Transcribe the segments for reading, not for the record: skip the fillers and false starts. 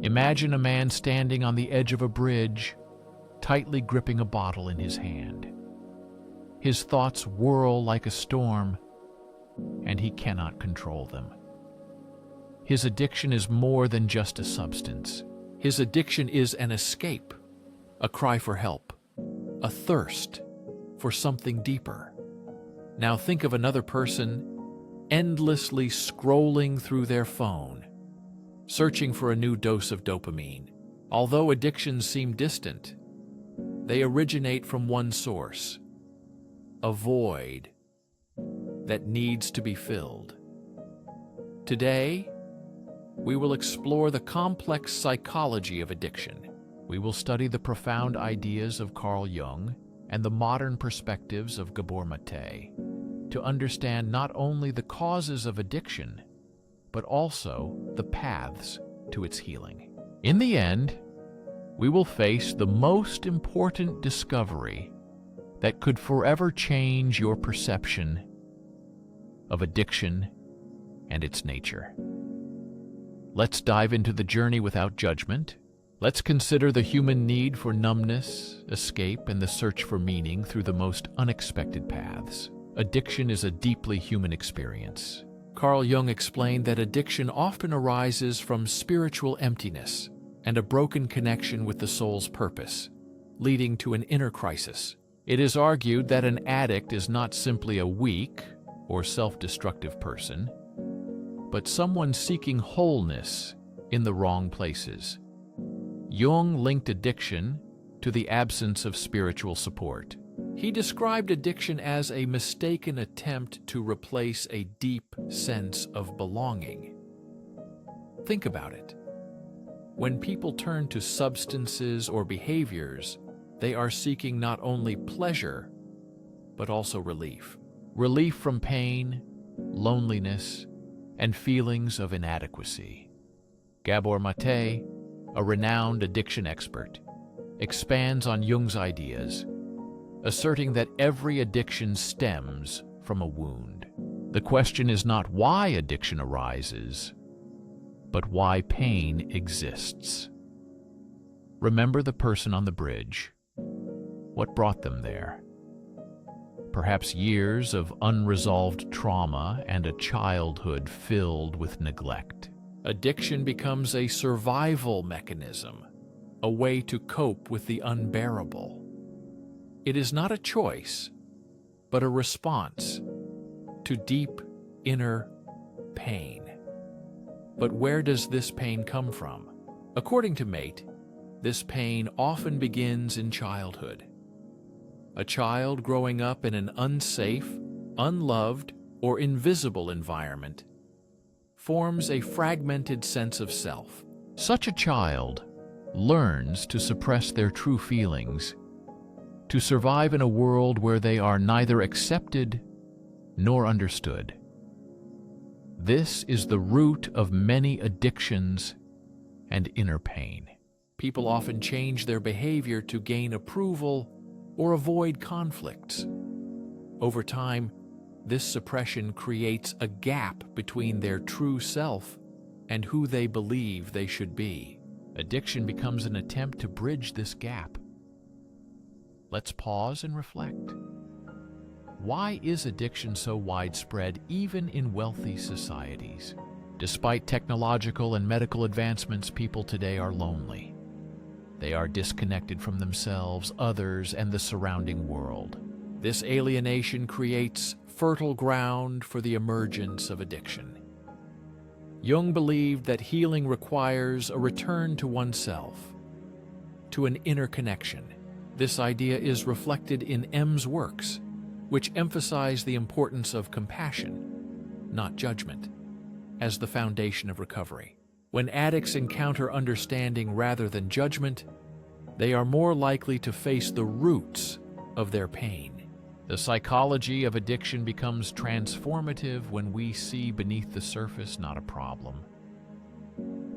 Imagine a man standing on the edge of a bridge, tightly gripping a bottle in his hand. His thoughts whirl like a storm, and he cannot control them. His addiction is more than just a substance. His addiction is an escape, a cry for help, a thirst for something deeper. Now think of another person endlessly scrolling through their phone, searching for a new dose of dopamine. Although addictions seem distant, they originate from one source, a void that needs to be filled. Today, we will explore the complex psychology of addiction. We will study the profound ideas of Carl Jung and the modern perspectives of Gabor Maté to understand not only the causes of addiction, but also the paths to its healing. In the end, we will face the most important discovery that could forever change your perception of addiction and its nature. Let's dive into the journey without judgment. Let's consider the human need for numbness, escape, and the search for meaning through the most unexpected paths. Addiction is a deeply human experience. Carl Jung explained that addiction often arises from spiritual emptiness and a broken connection with the soul's purpose, leading to an inner crisis. It is argued that an addict is not simply a weak or self-destructive person, but someone seeking wholeness in the wrong places. Jung linked addiction to the absence of spiritual support. He described addiction as a mistaken attempt to replace a deep sense of belonging. Think about it. When people turn to substances or behaviors, they are seeking not only pleasure, but also relief. Relief from pain, loneliness, and feelings of inadequacy. Gabor Maté, a renowned addiction expert, expands on Jung's ideas, asserting that every addiction stems from a wound. The question is not why addiction arises, but why pain exists. Remember the person on the bridge. What brought them there? Perhaps years of unresolved trauma and a childhood filled with neglect. Addiction becomes a survival mechanism, a way to cope with the unbearable. It is not a choice, but a response to deep inner pain. But where does this pain come from? According to Maté, this pain often begins in childhood. A child growing up in an unsafe, unloved, or invisible environment forms a fragmented sense of self. Such a child learns to suppress their true feelings, to survive in a world where they are neither accepted nor understood. This is the root of many addictions and inner pain. People often change their behavior to gain approval or avoid conflicts. Over time, this suppression creates a gap between their true self and who they believe they should be. Addiction becomes an attempt to bridge this gap. Let's pause and reflect. Why is addiction so widespread even in wealthy societies? Despite technological and medical advancements, people today are lonely. They are disconnected from themselves, others, and the surrounding world. This alienation creates fertile ground for the emergence of addiction. Jung believed that healing requires a return to oneself, to an inner connection. This idea is reflected in M's works, which emphasize the importance of compassion, not judgment, as the foundation of recovery. When addicts encounter understanding rather than judgment, they are more likely to face the roots of their pain. The psychology of addiction becomes transformative when we see beneath the surface not a problem,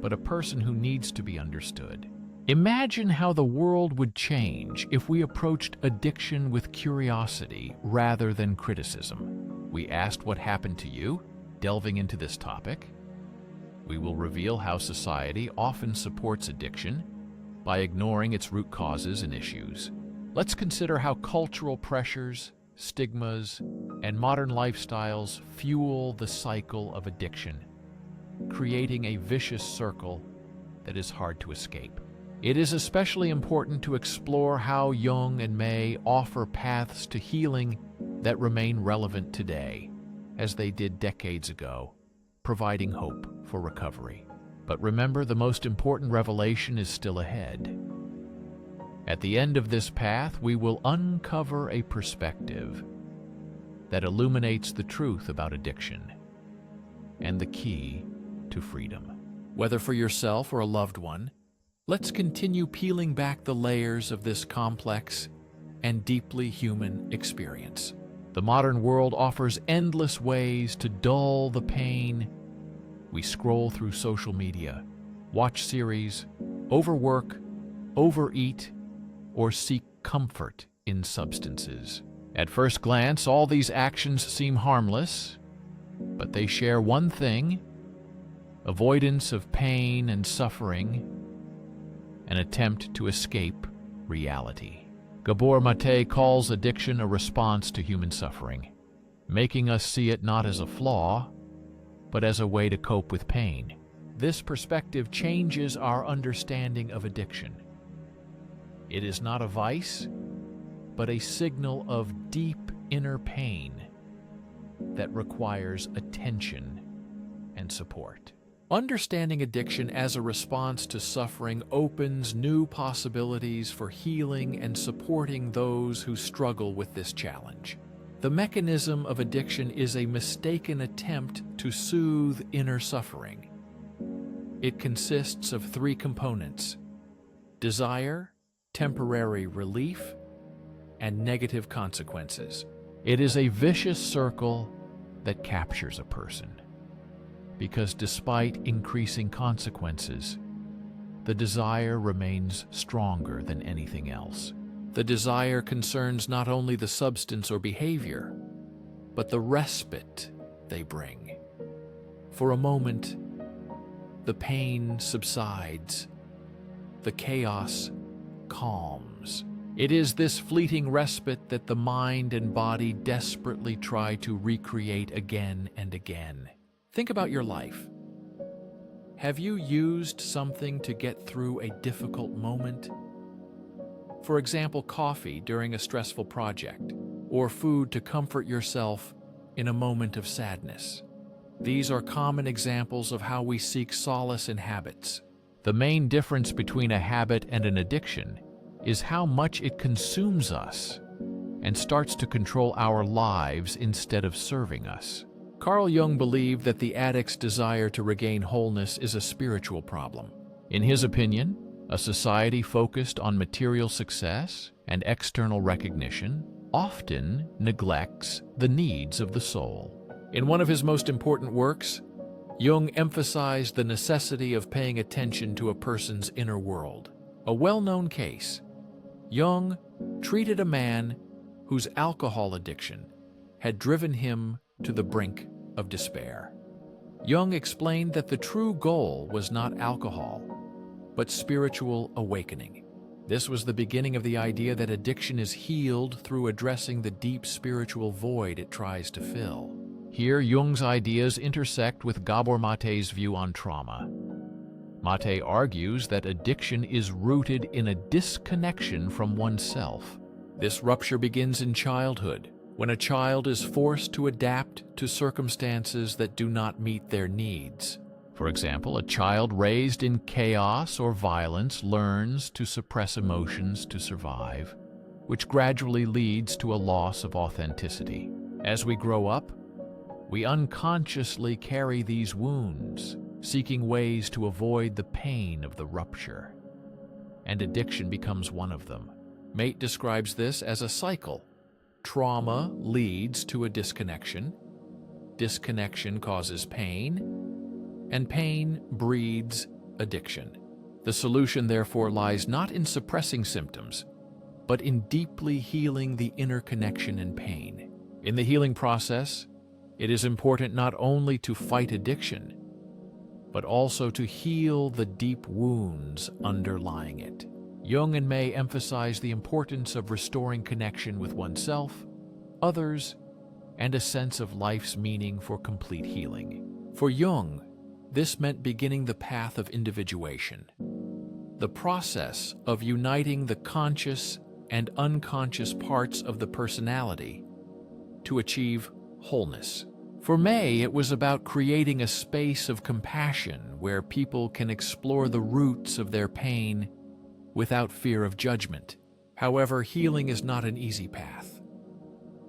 but a person who needs to be understood. Imagine how the world would change if we approached addiction with curiosity rather than criticism. We asked what happened to you, delving into this topic. We will reveal how society often supports addiction by ignoring its root causes and issues. Let's consider how cultural pressures, stigmas, and modern lifestyles fuel the cycle of addiction, creating a vicious circle that is hard to escape. It is especially important to explore how Jung and May offer paths to healing that remain relevant today, as they did decades ago, providing hope for recovery. But remember, the most important revelation is still ahead. At the end of this path, we will uncover a perspective that illuminates the truth about addiction and the key to freedom. Whether for yourself or a loved one, let's continue peeling back the layers of this complex and deeply human experience. The modern world offers endless ways to dull the pain. We scroll through social media, watch series, overwork, overeat, or seek comfort in substances. At first glance, all these actions seem harmless, but they share one thing: avoidance of pain and suffering, an attempt to escape reality. Gabor Maté calls addiction a response to human suffering, making us see it not as a flaw, but as a way to cope with pain. This perspective changes our understanding of addiction. It is not a vice, but a signal of deep inner pain that requires attention and support. Understanding addiction as a response to suffering opens new possibilities for healing and supporting those who struggle with this challenge. The mechanism of addiction is a mistaken attempt to soothe inner suffering. It consists of three components: desire, temporary relief, and negative consequences. It is a vicious circle that captures a person, because despite increasing consequences, the desire remains stronger than anything else. The desire concerns not only the substance or behavior, but the respite they bring. For a moment, the pain subsides, the chaos calms. It is this fleeting respite that the mind and body desperately try to recreate again and again. Think about your life. Have you used something to get through a difficult moment? For example, coffee during a stressful project, or food to comfort yourself in a moment of sadness. These are common examples of how we seek solace in habits. The main difference between a habit and an addiction is how much it consumes us and starts to control our lives instead of serving us. Carl Jung believed that the addict's desire to regain wholeness is a spiritual problem. In his opinion, a society focused on material success and external recognition often neglects the needs of the soul. In one of his most important works, Jung emphasized the necessity of paying attention to a person's inner world. A well-known case: Jung treated a man whose alcohol addiction had driven him to the brink of despair. Jung explained that the true goal was not alcohol, but spiritual awakening. This was the beginning of the idea that addiction is healed through addressing the deep spiritual void it tries to fill. Here, Jung's ideas intersect with Gabor Maté's view on trauma. Maté argues that addiction is rooted in a disconnection from oneself. This rupture begins in childhood, when a child is forced to adapt to circumstances that do not meet their needs. For example, a child raised in chaos or violence learns to suppress emotions to survive, which gradually leads to a loss of authenticity. As we grow up, we unconsciously carry these wounds, seeking ways to avoid the pain of the rupture. And addiction becomes one of them. Maté describes this as a cycle. Trauma leads to a disconnection. Disconnection causes pain, and pain breeds addiction. The solution, therefore, lies not in suppressing symptoms, but in deeply healing the inner connection and pain. In the healing process, it is important not only to fight addiction, but also to heal the deep wounds underlying it. Jung and Maté emphasize the importance of restoring connection with oneself, others, and a sense of life's meaning for complete healing. For Jung, this meant beginning the path of individuation, the process of uniting the conscious and unconscious parts of the personality to achieve wholeness. For Maté, it was about creating a space of compassion where people can explore the roots of their pain without fear of judgment. However, healing is not an easy path.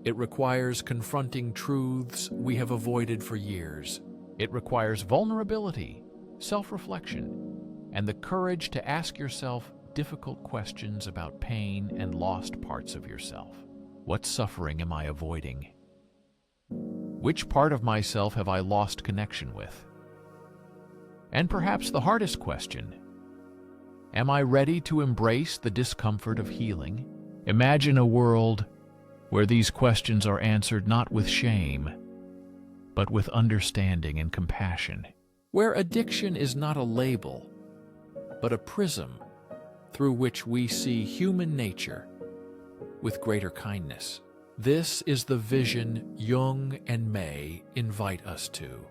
It requires confronting truths we have avoided for years. It requires vulnerability, self-reflection, and the courage to ask yourself difficult questions about pain and lost parts of yourself. What suffering am I avoiding? Which part of myself have I lost connection with? And perhaps the hardest question, am I ready to embrace the discomfort of healing? Imagine a world where these questions are answered not with shame, but with understanding and compassion. Where addiction is not a label, but a prism through which we see human nature with greater kindness. This is the vision Jung and Maté invite us to,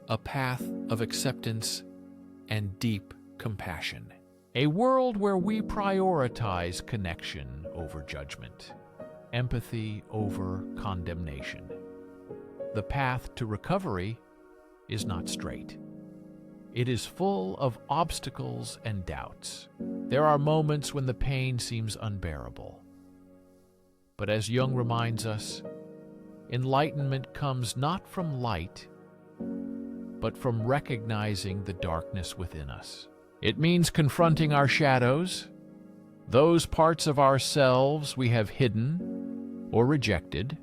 a path of acceptance and deep compassion. A world where we prioritize connection over judgment, empathy over condemnation. The path to recovery is not straight. It is full of obstacles and doubts. There are moments when the pain seems unbearable. But as Jung reminds us, enlightenment comes not from light, but from recognizing the darkness within us. It means confronting our shadows, those parts of ourselves we have hidden or rejected,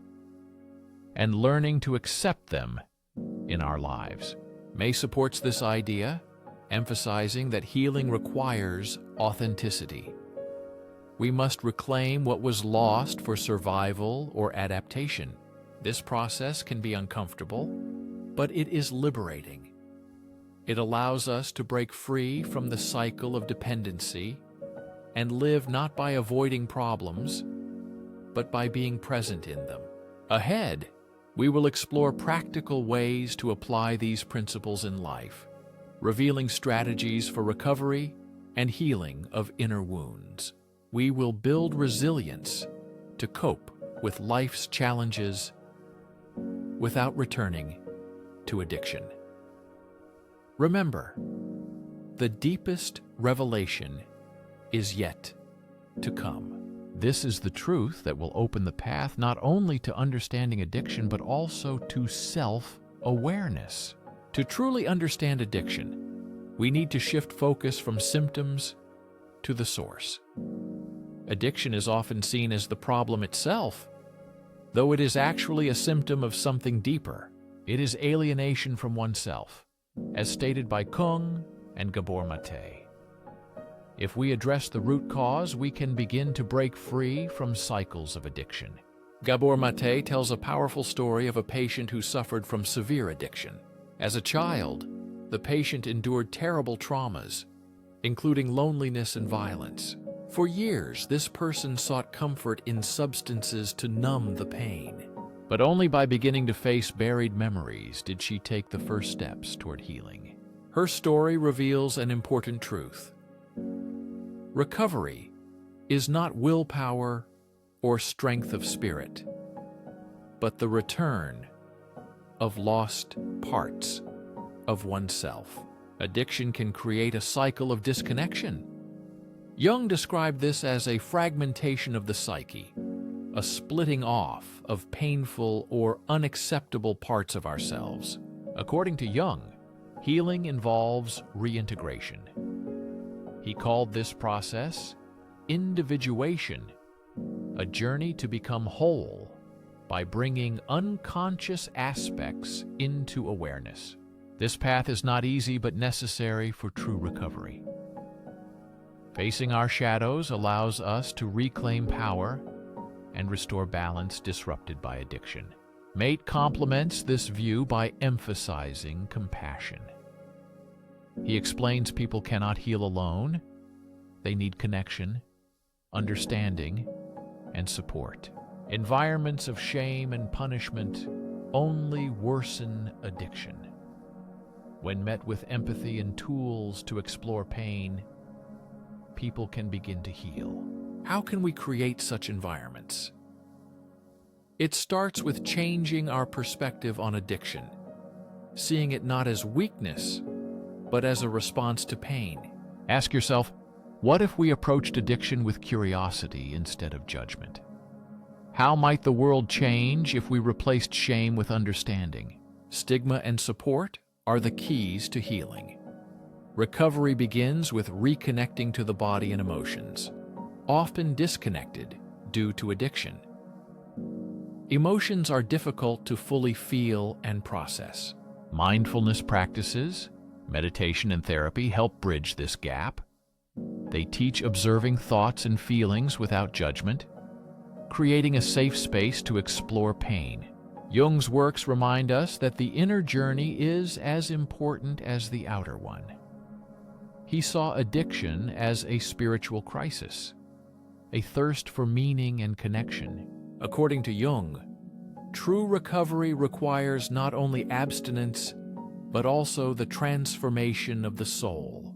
and learning to accept them in our lives. Maté supports this idea, emphasizing that healing requires authenticity. We must reclaim what was lost for survival or adaptation. This process can be uncomfortable, but it is liberating. It allows us to break free from the cycle of dependency and live not by avoiding problems, but by being present in them. Ahead, we will explore practical ways to apply these principles in life, revealing strategies for recovery and healing of inner wounds. We will build resilience to cope with life's challenges without returning to addiction. Remember, the deepest revelation is yet to come. This is the truth that will open the path not only to understanding addiction, but also to self-awareness. To truly understand addiction, we need to shift focus from symptoms to the source. Addiction is often seen as the problem itself, though it is actually a symptom of something deeper. It is alienation from oneself, as stated by Jung and Gabor Maté. If we address the root cause, we can begin to break free from cycles of addiction. Gabor Maté tells a powerful story of a patient who suffered from severe addiction. As a child, the patient endured terrible traumas, including loneliness and violence. For years, this person sought comfort in substances to numb the pain. But only by beginning to face buried memories did she take the first steps toward healing. Her story reveals an important truth. Recovery is not willpower or strength of spirit, but the return of lost parts of oneself. Addiction can create a cycle of disconnection. Jung described this as a fragmentation of the psyche, a splitting off of painful or unacceptable parts of ourselves. According to Jung, healing involves reintegration. He called this process individuation, a journey to become whole by bringing unconscious aspects into awareness. This path is not easy but necessary for true recovery. Facing our shadows allows us to reclaim power and restore balance disrupted by addiction. Maté complements this view by emphasizing compassion. He explains people cannot heal alone. They need connection, understanding, and support. Environments of shame and punishment only worsen addiction. When met with empathy and tools to explore pain, people can begin to heal. How can we create such environments? It starts with changing our perspective on addiction, seeing it not as weakness, but as a response to pain. Ask yourself, what if we approached addiction with curiosity instead of judgment? How might the world change if we replaced shame with understanding? Stigma and support are the keys to healing. Recovery begins with reconnecting to the body and emotions, often disconnected due to addiction. Emotions are difficult to fully feel and process. Mindfulness practices, meditation and therapy help bridge this gap. They teach observing thoughts and feelings without judgment, creating a safe space to explore pain. Jung's works remind us that the inner journey is as important as the outer one. He saw addiction as a spiritual crisis, a thirst for meaning and connection. According to Jung, true recovery requires not only abstinence, but also the transformation of the soul.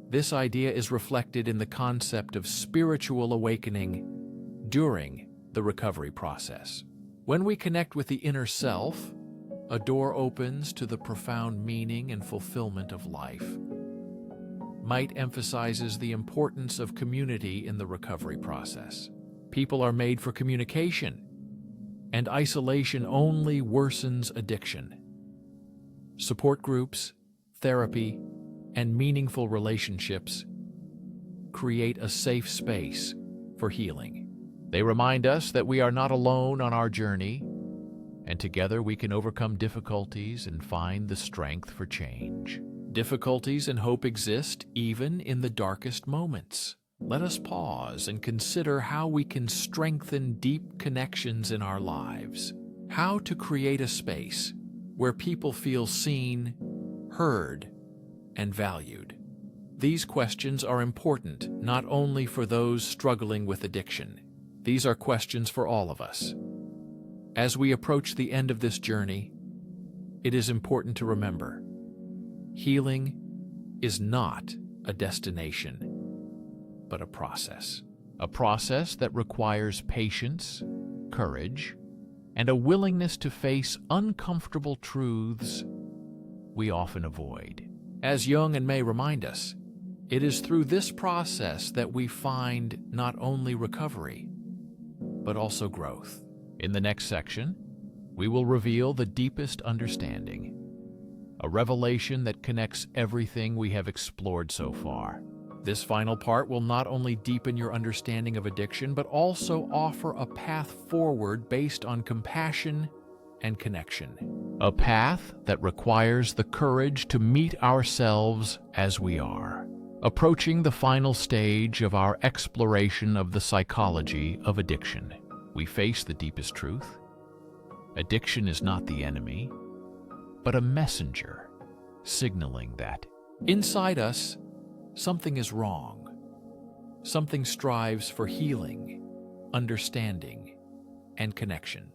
This idea is reflected in the concept of spiritual awakening during the recovery process. When we connect with the inner self, a door opens to the profound meaning and fulfillment of life. Might emphasizes the importance of community in the recovery process. People are made for communication, and isolation only worsens addiction. Support groups, therapy, and meaningful relationships create a safe space for healing. They remind us that we are not alone on our journey, and together we can overcome difficulties and find the strength for change. Difficulties and hope exist even in the darkest moments. Let us pause and consider how we can strengthen deep connections in our lives. How to create a space where people feel seen, heard, and valued. These questions are important not only for those struggling with addiction. These are questions for all of us. As we approach the end of this journey, it is important to remember, healing is not a destination, but a process. A process that requires patience, courage, and a willingness to face uncomfortable truths we often avoid. As Jung and May remind us, it is through this process that we find not only recovery, but also growth. In the next section, we will reveal the deepest understanding, a revelation that connects everything we have explored so far. This final part will not only deepen your understanding of addiction, but also offer a path forward based on compassion and connection. A path that requires the courage to meet ourselves as we are. Approaching the final stage of our exploration of the psychology of addiction, we face the deepest truth. Addiction is not the enemy, but a messenger, signaling that inside us, something is wrong. Something strives for healing, understanding, and connection.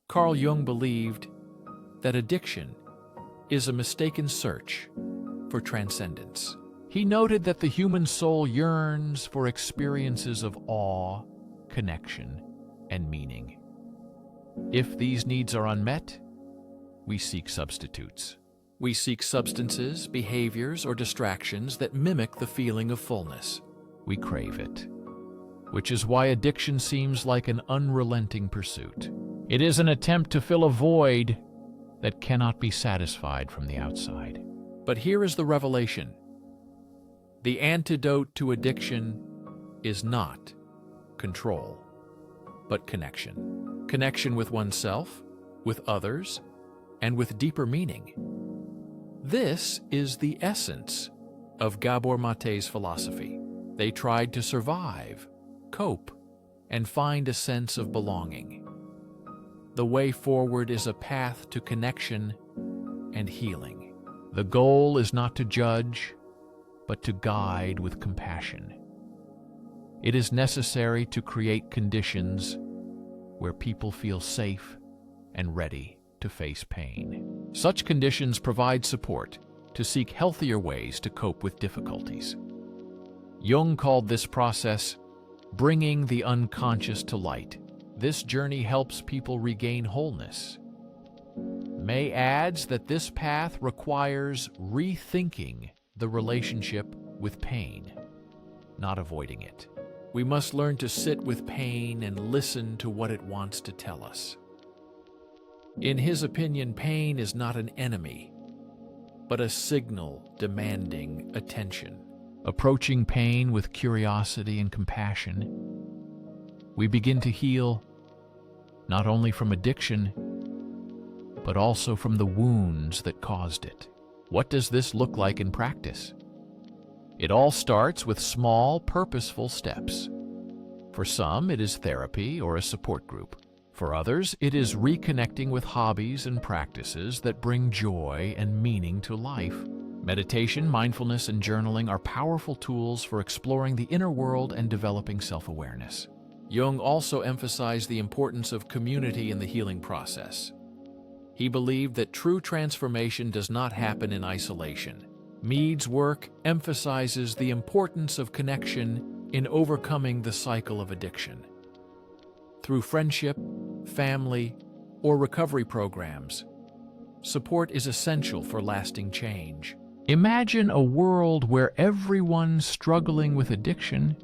Carl Jung believed that addiction is a mistaken search for transcendence. He noted that the human soul yearns for experiences of awe, connection, and meaning. If these needs are unmet, we seek substitutes. We seek substances, behaviors, or distractions that mimic the feeling of fullness. We crave it, which is why addiction seems like an unrelenting pursuit. It is an attempt to fill a void that cannot be satisfied from the outside. But here is the revelation. The antidote to addiction is not control, but connection. Connection with oneself, with others, and with deeper meaning. This is the essence of Gabor Maté's philosophy. They tried to survive, cope, and find a sense of belonging. The way forward is a path to connection and healing. The goal is not to judge, but to guide with compassion. It is necessary to create conditions where people feel safe and ready to face pain. Such conditions provide support to seek healthier ways to cope with difficulties. Jung called this process bringing the unconscious to light. This journey helps people regain wholeness. May adds that this path requires rethinking the relationship with pain, not avoiding it. We must learn to sit with pain and listen to what it wants to tell us. In his opinion, pain is not an enemy, but a signal demanding attention. Approaching pain with curiosity and compassion, we begin to heal not only from addiction, but also from the wounds that caused it. What does this look like in practice? It all starts with small, purposeful steps. For some, it is therapy or a support group. For others, it is reconnecting with hobbies and practices that bring joy and meaning to life. Meditation, mindfulness, and journaling are powerful tools for exploring the inner world and developing self-awareness. Jung also emphasized the importance of community in the healing process. He believed that true transformation does not happen in isolation. Mead's work emphasizes the importance of connection in overcoming the cycle of addiction. Through friendship, family, or recovery programs, support is essential for lasting change. Imagine a world where everyone struggling with addiction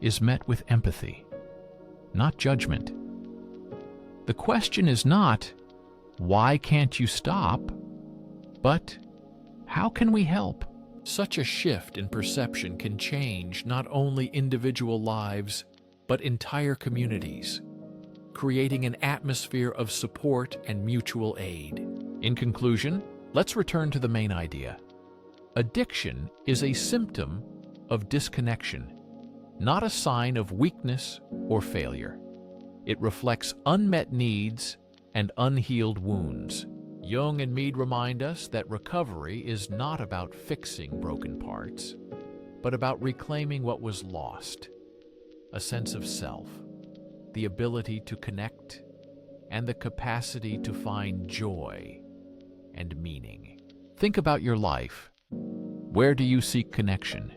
is met with empathy, not judgment. The question is not, why can't you stop? But, how can we help? Such a shift in perception can change not only individual lives, but entire communities, creating an atmosphere of support and mutual aid. In conclusion, let's return to the main idea. Addiction is a symptom of disconnection, not a sign of weakness or failure. It reflects unmet needs and unhealed wounds. Jung and Mead remind us that recovery is not about fixing broken parts, but about reclaiming what was lost, a sense of self, the ability to connect, and the capacity to find joy and meaning. Think about your life. Where do you seek connection?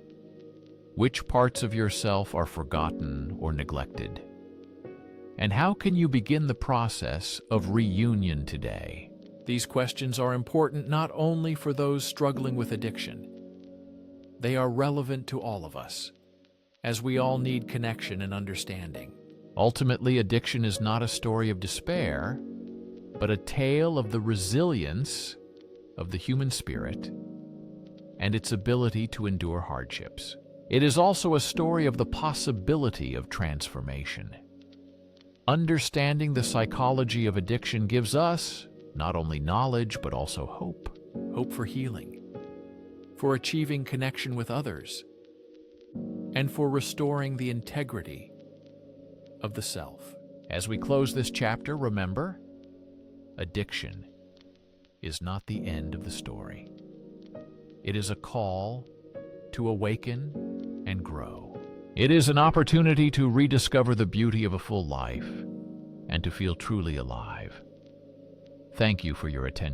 Which parts of yourself are forgotten or neglected? And how can you begin the process of reunion today? These questions are important not only for those struggling with addiction. They are relevant to all of us, as we all need connection and understanding. Ultimately, addiction is not a story of despair, but a tale of the resilience of the human spirit and its ability to endure hardships. It is also a story of the possibility of transformation. Understanding the psychology of addiction gives us not only knowledge, but also hope. Hope for healing, for achieving connection with others, and for restoring the integrity of the self. As we close this chapter, remember, addiction is not the end of the story. It is a call to awaken and grow. It is an opportunity to rediscover the beauty of a full life and to feel truly alive. Thank you for your attention.